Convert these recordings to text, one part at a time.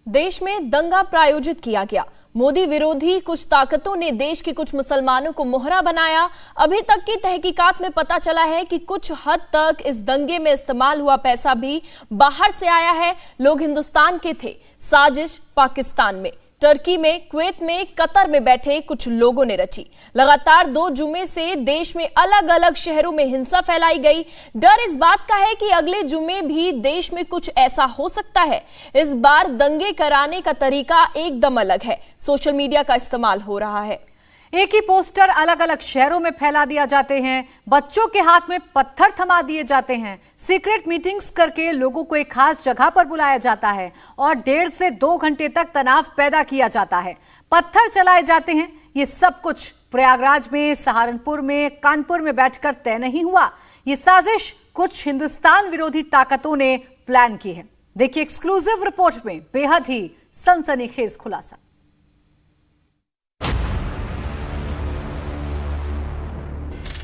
देश में दंगा प्रायोजित किया गया। मोदी विरोधी कुछ ताकतों ने देश के कुछ मुसलमानों को मोहरा बनाया। अभी तक की तहकीकात में पता चला है कि कुछ हद तक इस दंगे में इस्तेमाल हुआ पैसा भी बाहर से आया है। लोग हिंदुस्तान के थे, साजिश पाकिस्तान में, टर्की में, कुवैत में, कतर में बैठे कुछ लोगों ने रची। लगातार 2 जुमे से देश में अलग अलग शहरों में हिंसा फैलाई गई। डर इस बात का है कि अगले जुमे भी देश में कुछ ऐसा हो सकता है। इस बार दंगे कराने का तरीका एकदम अलग है। सोशल मीडिया का इस्तेमाल हो रहा है। एक ही पोस्टर अलग अलग शहरों में फैला दिया जाते हैं, बच्चों के हाथ में पत्थर थमा दिए जाते हैं, सीक्रेट मीटिंग्स करके लोगों को एक खास जगह पर बुलाया जाता है और 1.5 से 2 घंटे तक तनाव पैदा किया जाता है। पत्थर चलाए जाते हैं। ये सब कुछ प्रयागराज में, सहारनपुर में, कानपुर में बैठकर तय नहीं हुआ। ये साजिश कुछ हिंदुस्तान विरोधी ताकतों ने प्लान की है। देखिए एक्सक्लूसिव रिपोर्ट में बेहद ही सनसनीखेज खुलासा।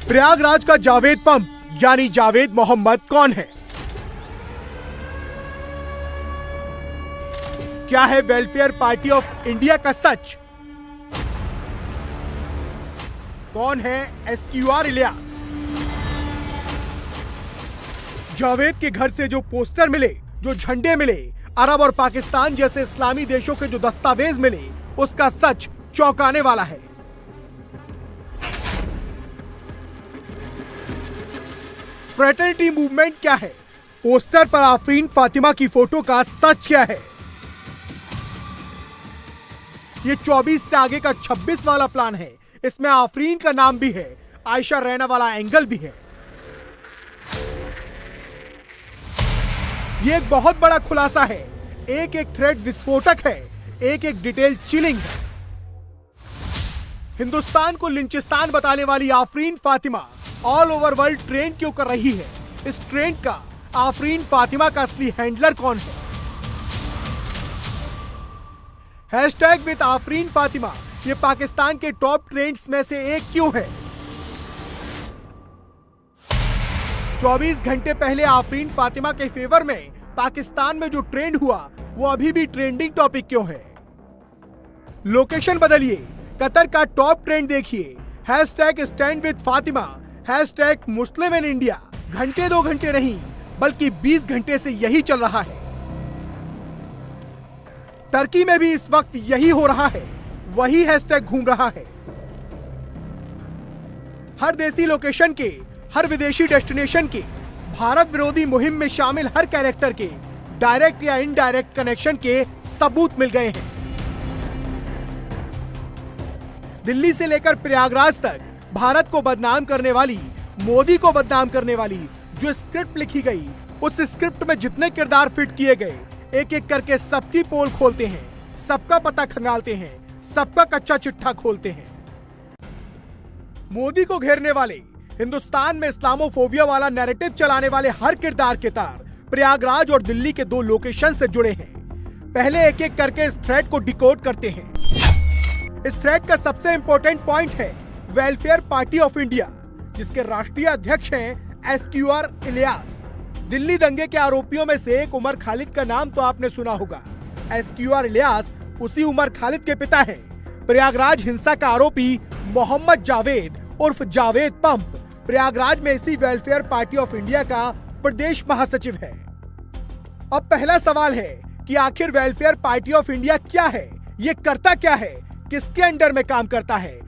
प्रयागराज का जावेद पंप यानी जावेद मोहम्मद कौन है? क्या है वेलफेयर पार्टी ऑफ इंडिया का सच? कौन है एसक्यूआर इलियास? जावेद के घर से जो पोस्टर मिले, जो झंडे मिले, अरब और पाकिस्तान जैसे इस्लामी देशों के जो दस्तावेज मिले, उसका सच चौंकाने वाला है। फ्रेटर्निटी मूवमेंट क्या है? पोस्टर पर आफरीन फातिमा की फोटो का सच क्या है? ये 24 से आगे का 26 वाला प्लान है। इसमें आफरीन का नाम भी है, आयशा रैना वाला एंगल भी है। ये एक बहुत बड़ा खुलासा है। एक एक थ्रेड विस्फोटक है, एक एक डिटेल चिलिंग है। हिंदुस्तान को लिंचिस्तान बताने वाली Afreen Fatima all over world trend क्यों कर रही है? इस ट्रेंड का आफरीन फातिमा का असली हैंडलर कौन है? हैशटैग विद आफरीन फातिमा ये पाकिस्तान के टॉप ट्रेंड्स में से एक क्यों है? 24 घंटे पहले आफरीन फातिमा के फेवर में पाकिस्तान में जो ट्रेंड हुआ वो अभी भी ट्रेंडिंग टॉपिक क्यों है? लोकेशन बदलिए, कतर का टॉप ट्रेंड देखिए, hashtag stand with Fatima, hashtag Muslim in India. घंटे 2 घंटे नहीं बल्कि 20 घंटे से यही चल रहा है। टर्की में भी इस वक्त यही हो रहा है, वही हैशटैग घूम रहा है। हर देसी लोकेशन के, हर विदेशी डेस्टिनेशन के, भारत विरोधी मुहिम में शामिल हर कैरेक्टर के डायरेक्ट या इनडायरेक्ट कनेक्शन के सबूत मिल गए हैं। दिल्ली से लेकर प्रयागराज तक भारत को बदनाम करने वाली, मोदी को बदनाम करने वाली जो स्क्रिप्ट लिखी गई, उस स्क्रिप्ट में जितने किरदार फिट किए गए, एक एक करके सबकी पोल खोलते हैं, सबका पता खंगालते हैं, सबका कच्चा चिट्ठा खोलते हैं। मोदी को घेरने वाले, हिंदुस्तान में इस्लामोफोबिया वाला नैरेटिव चलाने वाले हर किरदार के तार प्रयागराज और दिल्ली के 2 लोकेशन से जुड़े हैं। पहले एक एक करके इस थ्रेड को डिकोड करते हैं। इस थ्रेड का सबसे इंपॉर्टेंट पॉइंट है वेलफेयर पार्टी ऑफ इंडिया, जिसके राष्ट्रीय अध्यक्ष हैं एसक्यूआर इलियास। दिल्ली दंगे के आरोपियों में से एक उमर खालिद का नाम तो आपने सुना होगा। एसक्यूआर इलियास उसी उमर खालिद के पिता हैं। प्रयागराज हिंसा का आरोपी मोहम्मद जावेद उर्फ जावेद पंप प्रयागराज में इसी वेलफेयर पार्टी ऑफ इंडिया का प्रदेश महासचिव है। अब पहला सवाल है कि आखिर वेलफेयर पार्टी ऑफ इंडिया क्या है, ये करता क्या है, किसके अंडर में काम करता है?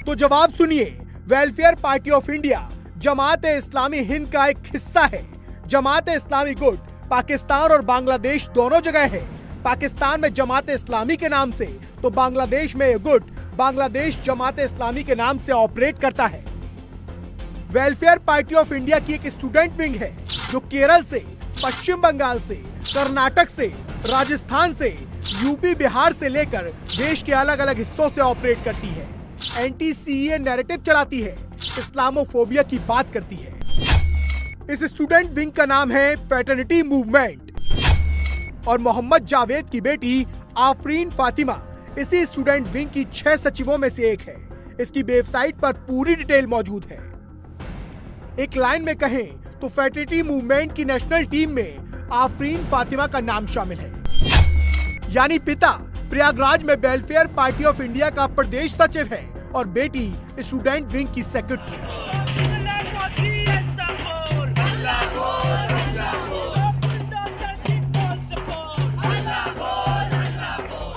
तो जवाब सुनिए। Welfare party of India Jamaat-e-Islami Hind का एक हिस्सा है। जमात-ए-इस्लामी गुट पाकिस्तान और बांग्लादेश दोनों जगह है। पाकिस्तान में जमात-ए-इस्लामी के नाम से, तो बांग्लादेश में यह गुट बांग्लादेश जमात-ए-इस्लामी के नाम से ऑपरेट करता है। वेलफेयर पार्टी ऑफ इंडिया की एक स्टूडेंट विंग है जो केरल से, पश्चिम बंगाल से, कर्नाटक से, राजस्थान से, यूपी, बिहार से लेकर देश के अलग अलग हिस्सों से ऑपरेट करती है। एंटी सीए नैरेटिव चलाती है, इस्लामोफोबिया की बात करती है। इस स्टूडेंट विंग का नाम है फ्रेटर्निटी मूवमेंट और मोहम्मद जावेद की बेटी आफरीन फातिमा इसी स्टूडेंट विंग की 6 सचिवों में से एक है। इसकी वेबसाइट पर पूरी डिटेल मौजूद है। एक लाइन में कहें तो फ्रेटर्निटी मूवमेंट की नेशनल टीम में आफरीन फातिमा का नाम शामिल है। यानी पिता प्रयागराज में वेलफेयर पार्टी ऑफ इंडिया का प्रदेश सचिव है और बेटी स्टूडेंट विंग की सेक्रेटरी।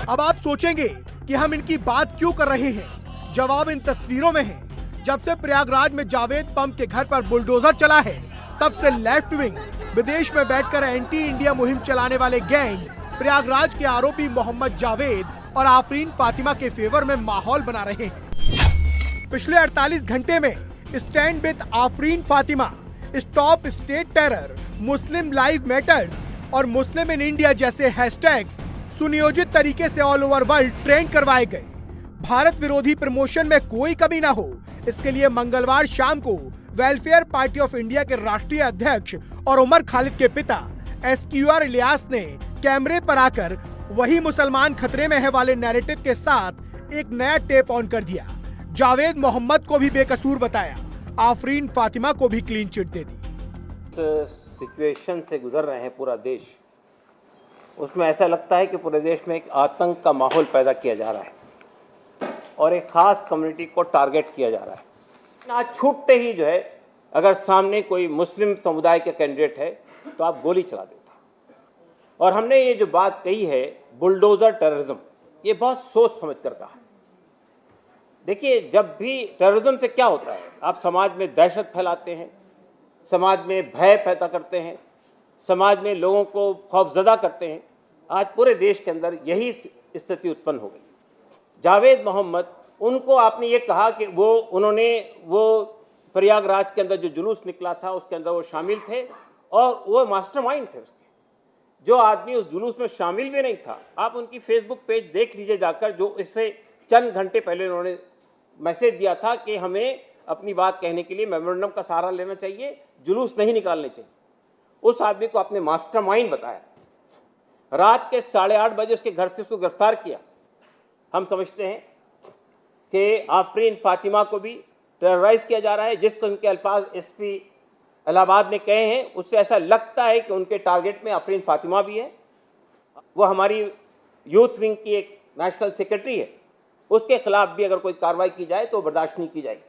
अब आप सोचेंगे कि हम इनकी बात क्यों कर रहे हैं। जवाब इन तस्वीरों में है। जब से प्रयागराज में जावेद पंप के घर पर बुलडोजर चला है, तब से लेफ्ट विंग, विदेश में बैठकर एंटी इंडिया मुहिम चलाने वाले गैंग प्रयागराज के आरोपी मोहम्मद जावेद और आफरीन फातिमा के फेवर में माहौल बना रहे हैं। पिछले 48 घंटे में stand with Afreen Fatima, stop state terror, Muslim live matters और मुस्लिम इन इंडिया जैसे हैशटैग्स सुनियोजित तरीके से ऑल ओवर वर्ल्ड ट्रेंड करवाए गए। भारत विरोधी प्रमोशन में कोई कमी ना हो, इसके लिए मंगलवार शाम को वेलफेयर पार्टी ऑफ इंडिया के राष्ट्रीय अध्यक्ष और उमर खालिद के पिता SQR इलियास ने कैमरे पर आकर वही मुसलमान खतरे में है वाले नैरेटिव के साथ एक नया टेप ऑन कर दिया। जावेद मोहम्मद को भी बेकसूर बताया, आफरीन फातिमा को भी क्लीन चिट दे दी। सिचुएशन से गुजर रहे हैं पूरा देश, उसमें ऐसा लगता है कि पूरे देश में एक आतंक का माहौल पैदा किया जा रहा है और एक खास कम्युनिटी को टारगेट किया जा रहा है। आज छूटते ही जो है, अगर सामने कोई मुस्लिम समुदाय का कैंडिडेट है तो आप गोली चला देते। और हमने ये जो बात कही है बुलडोजर टेररिज्म, ये बहुत सोच समझ कर कहा। देखिए, जब भी टेररिज्म से क्या होता है, आप समाज में दहशत फैलाते हैं, समाज में भय पैदा करते हैं, समाज में लोगों को खौफजदा करते हैं। आज पूरे देश के अंदर यही स्थिति उत्पन्न हो गई। जावेद मोहम्मद, उनको आपने ये कहा कि वो प्रयागराज के अंदर जो जुलूस निकला था उसके अंदर वो शामिल थे और वो मास्टरमाइंड थे उसके। जो आदमी उस जुलूस में शामिल भी नहीं था, आप उनकी फेसबुक पेज देख लीजिए जाकर, जो इससे चंद घंटे पहले उन्होंने मैसेज दिया था कि हमें अपनी बात कहने के लिए मेमोरेंडम का सहारा लेना चाहिए, जुलूस नहीं निकालने चाहिए। उस आदमी को आपने मास्टरमाइंड बताया। रात के 8:30 बजे उसके घर से उसको गिरफ्तार किया। हम समझते हैं कि आफरीन फातिमा को भी टेरराइज किया जा रहा है। जिस उनके अल्फाज SP इलाहाबाद ने कहे हैं, उससे ऐसा लगता है कि उनके टारगेट में आफरीन फातिमा भी है। वो हमारी यूथ विंग की एक नेशनल सेक्रेटरी है, उसके खिलाफ भी अगर कोई कार्रवाई की जाए तो बर्दाश्त नहीं की जाएगी।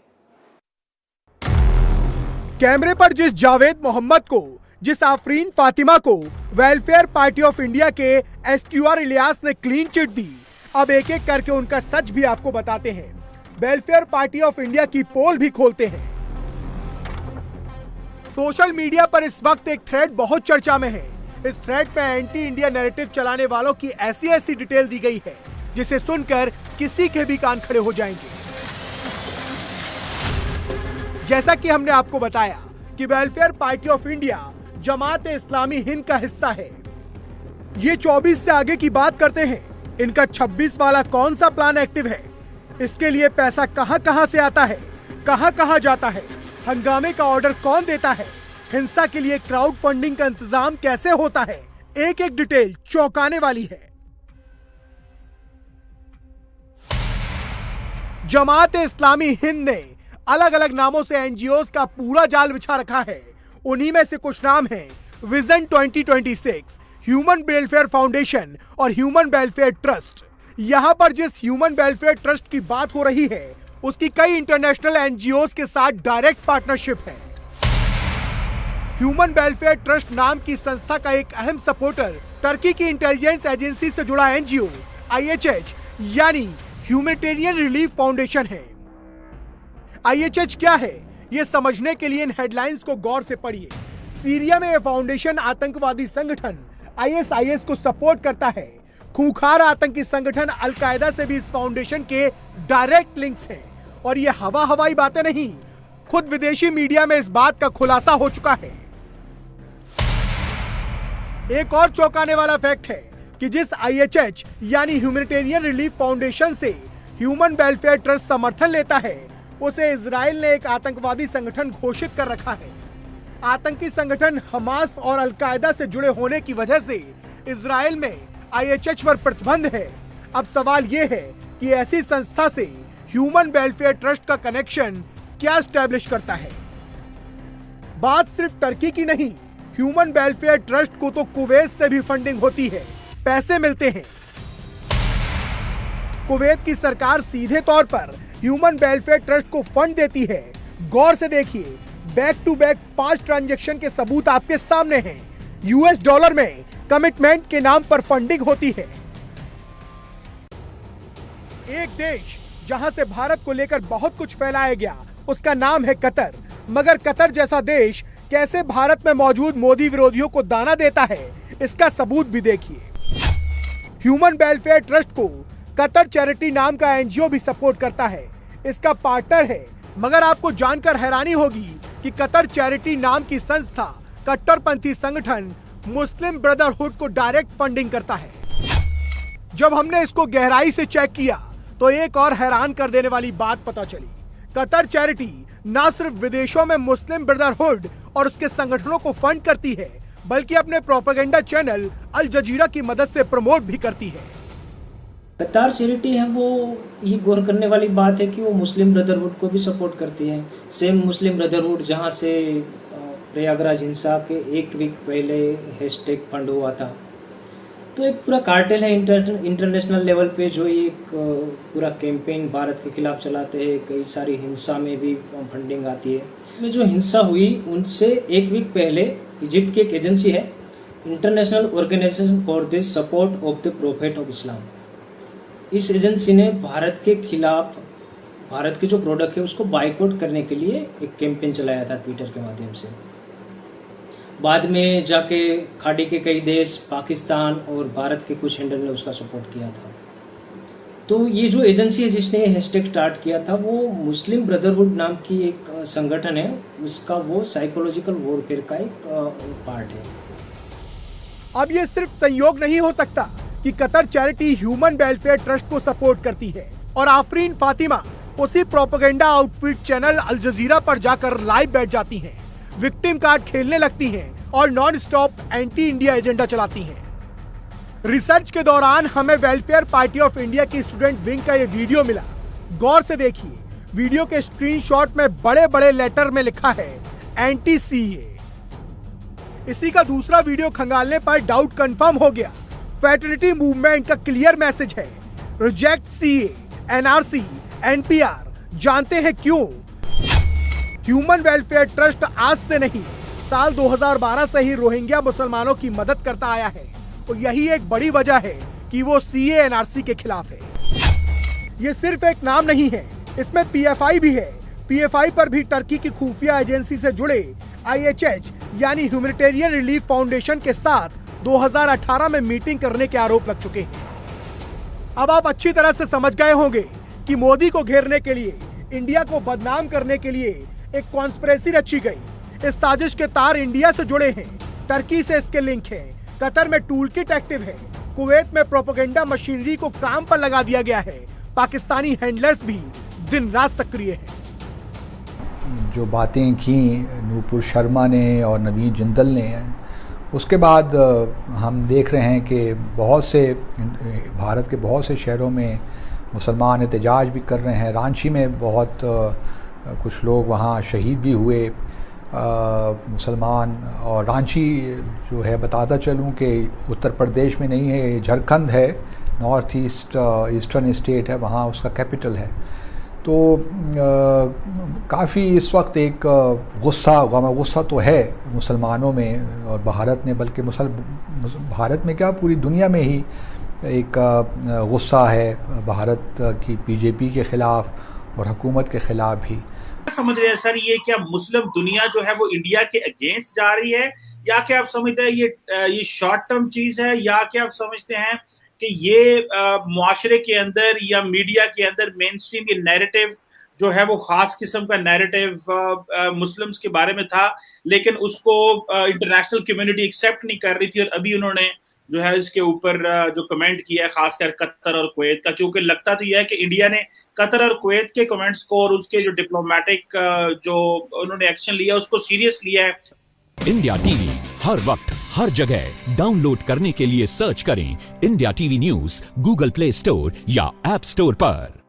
कैमरे पर जिस जावेद मोहम्मद को, जिस आफरीन फातिमा को वेलफेयर पार्टी ऑफ इंडिया के SQR इलियास ने क्लीन चिट दी, अब एक एक करके उनका सच भी आपको बताते हैं। वेलफेयर पार्टी ऑफ इंडिया की पोल भी खोलते हैं। सोशल मीडिया पर इस वक्त एक थ्रेड बहुत चर्चा में है। इस थ्रेड पे एंटी इंडिया नैरेटिव चलाने वालों की ऐसी डिटेल दी गई है जिसे सुनकर किसी के भी कान खड़े हो जाएंगे। जैसा कि हमने आपको बताया कि welfare party of India Jamaat Islami Hind का हिस्सा है। ये 24 से आगे की बात करते हैं। इनका 26 वाला कौन सा प्लान एक्टिव है, इसके लिए पैसा कहां से आता है, कहां जाता है, हंगामे का ऑर्डर कौन देता है, हिंसा के लिए क्राउड फंडिंग का इंतजाम कैसे होता है, एक एक डिटेल चौंकाने वाली है। जमात इस्लामी हिंद ने अलग अलग नामों से NGOs का पूरा जाल बिछा रखा है। उन्हीं में से कुछ नाम हैं विजन 2026, ह्यूमन वेलफेयर फाउंडेशन और ह्यूमन वेलफेयर ट्रस्ट। यहां पर जिस ह्यूमन वेलफेयर ट्रस्ट की बात हो रही है, उसकी कई इंटरनेशनल NGOs के साथ डायरेक्ट पार्टनरशिप है। ह्यूमन वेलफेयर ट्रस्ट नाम की संस्था का एक अहम सपोर्टर टर्की की इंटेलिजेंस एजेंसी से जुड़ा NGO IHH यानी ह्यूमैनिटेरियन रिलीफ फाउंडेशन है। IHH क्या है, ये समझने के लिए इन हेडलाइंस को गौर से पढ़िए। सीरिया में यह फाउंडेशन आतंकवादी संगठन ISIS को सपोर्ट करता है। खूंखार आतंकी संगठन अल-कायदा से भी इस फाउंडेशन के डायरेक्ट लिंक्स हैं। और ये हवाई बातें नहीं, खुद विदेशी मीडिया में इस बात का खुलासा हो चुका है। एक और चौंकाने वाला फैक्ट है कि जिस IHH यानी ह्यूमैनिटेरियन रिलीफ फाउंडेशन से ह्यूमन वेलफेयर ट्रस्ट समर्थन लेता है, उसे इजराइल ने एक आतंकवादी संगठन घोषित कर रखा है। आतंकी संगठन हमास और अल-कायदा से जुड़े होने की वजह से इजराइल में IHH पर प्रतिबंध है। अब सवाल यह है कि ऐसी संस्था से ह्यूमन वेलफेयर ट्रस्ट का कनेक्शन क्या एस्टैब्लिश करता है। बात सिर्फ टर्की की नहीं, ह्यूमन वेलफेयर ट्रस्ट को तो कुवैत से भी फंडिंग होती है, पैसे मिलते हैं। कुवैत की सरकार सीधे तौर पर ह्यूमन वेलफेयर ट्रस्ट को फंड देती है। गौर से देखिए, बैक टू बैक 5 ट्रांजैक्शन के सबूत आपके सामने हैं। यूएस डॉलर में कमिटमेंट के नाम पर फंडिंग होती है। एक देश जहां से भारत को लेकर बहुत कुछ फैलाया गया, उसका नाम है कतर। मगर कतर जैसा देश कैसे भारत में मौजूद मोदी विरोधियों को दाना देता है, इसका सबूत भी देखिए। ह्यूमन वेलफेयर ट्रस्ट को कतर चैरिटी नाम का एनजीओ भी सपोर्ट करता है, इसका पार्टनर है। मगर आपको जानकर हैरानी होगी कि कतर चैरिटी नाम की संस्था कट्टरपंथी संगठन मुस्लिम ब्रदरहुड को डायरेक्ट फंडिंग करता है। जब हमने इसको गहराई से चेक किया तो एक और हैरान कर देने वाली बात पता चली। कतर चैरिटी न सिर्फ विदेशों में मुस्लिम ब्रदरहुड और उसके संगठनों को फंड करती है, बल्कि अपने प्रोपेगेंडा चैनल अल जजीरा की मदद से प्रमोट भी करती है। कतार चैरिटी है वो ये गौर करने वाली बात है कि वो मुस्लिम ब्रदरहुड को भी सपोर्ट करती है। सेम मुस्लिम ब्रदरहुड जहाँ से प्रयागराज हिंसा के एक वीक पहले हैशटैग फंड हुआ था, तो एक पूरा कार्टेल है इंटरनेशनल लेवल पे जो एक पूरा कैंपेन भारत के खिलाफ चलाते हैं। कई सारी हिंसा में भी फंडिंग आती है। में जो हिंसा हुई उनसे एक वीक पहले इजिप्ट की एक एजेंसी है, international organization for the support of the prophet of Islam. इस एजेंसी ने भारत के खिलाफ भारत के जो प्रोडक्ट है उसको बाइकआउट करने के लिए एक कैंपेन चलाया था ट्विटर के माध्यम से। बाद में जाके खाड़ी के कई देश, पाकिस्तान और भारत के कुछ हैंडल ने उसका सपोर्ट किया था। तो ये जो एजेंसी है जिसने ये हैशटैग स्टार्ट किया था, वो मुस्लिम ब्रदरहुड नाम की एक संगठन है, उसका वो साइकोलॉजिकल वॉरफेयर का एक पार्ट है। अब ये सिर्फ संयोग नहीं हो सकता कि Qatar charity human welfare trust को सपोर्ट करती है और आफरीन फातिमा उसी प्रोपेगेंडा आउटफिट चैनल अल जजीरा पर जाकर लाइव बैठ जाती हैं, विक्टिम कार्ड खेलने लगती हैं और non stop anti India agenda चलाती हैं। रिसर्च के दौरान हमें वेलफेयर पार्टी ऑफ इंडिया की स्टूडेंट विंग का ये वीडियो मिला। गौर से देखिए, वीडियो के स्क्रीनशॉट में बड़े बड़े लेटर में लिखा है एंटी सीए। इसी का दूसरा वीडियो खंगालने पर डाउट कंफर्म हो गया। फेटर्निटी मूवमेंट का क्लियर मैसेज है, रिजेक्ट सीए, एनआरसी, एनपीआर। जानते हैं क्यों? ह्यूमन वेलफेयर ट्रस्ट आज से नहीं, साल 2012 से ही रोहिंग्या मुसलमानों की मदद करता आया है। तो यही एक बड़ी वजह है कि वो सीए एनआरसी के खिलाफ है। ये सिर्फ एक नाम नहीं है, इसमें पीएफआई भी है। पीएफआई पर भी टर्की की खुफिया एजेंसी से जुड़े आईएचएच यानी ह्यूमैनिटेरियन रिलीफ फाउंडेशन के साथ 2018 में मीटिंग करने के आरोप लग चुके हैं। अब आप अच्छी तरह से समझ गए होंगे कि मोदी को घेरने के लिए, इंडिया को बदनाम करने के लिए एक कॉन्स्पिरेसी रची गई। इस साजिश के तार इंडिया से जुड़े हैं, टर्की से इसके लिंक हैं, कतर में टूल किट एक्टिव है, कुवैत में प्रोपेगेंडा मशीनरी को काम पर लगा दिया गया है, पाकिस्तानी हैंडलर्स भी दिन रात सक्रिय हैं। जो बातें की नूपुर शर्मा ने और नवीन जिंदल ने, उसके बाद हम देख रहे हैं कि बहुत से भारत के बहुत से शहरों में मुसलमान एहतजाज भी कर रहे हैं। रांची में बहुत कुछ लोग वहाँ शहीद भी हुए मुसलमान। और रांची जो है, बताता चलूँ कि उत्तर प्रदेश में नहीं है, झारखंड है, नॉर्थ ईस्ट ईस्टर्न स्टेट है, वहाँ उसका कैपिटल है। तो काफ़ी इस वक्त एक गुस्सा तो है मुसलमानों में और भारत ने, बल्कि भारत में क्या पूरी दुनिया में ही एक गुस्सा है भारत की बीजेपी के ख़िलाफ़ और हुकूमत के ख़िलाफ़ भी। समझ रहे हैं सर, ये क्या मुस्लिम दुनिया जो है वो इंडिया के अगेंस्ट जा रही है, या क्या आप समझते हैं ये शॉर्ट टर्म चीज़ है, या क्या आप समझते हैं कि ये मुआशरे के अंदर या मीडिया के अंदर मेन स्ट्रीम ये नैरेटिव जो है वो खास किस्म का नैरेटिव मुस्लिम्स के बारे में था, लेकिन उसको इंटरनेशनल कम्युनिटी एक्सेप्ट नहीं कर रही थी, और अभी उन्होंने जो है इसके ऊपर जो कमेंट किया है खासकर कतर और कुवैत का, क्योंकि लगता तो यह है कि इंडिया ने कतर और कुवैत के कमेंट्स को और उसके जो डिप्लोमेटिक जो उन्होंने एक्शन लिया उसको सीरियस लिया है। इंडिया टीवी हर वक्त हर जगह डाउनलोड करने के लिए सर्च करें India TV news Google play store या ऐप स्टोर पर।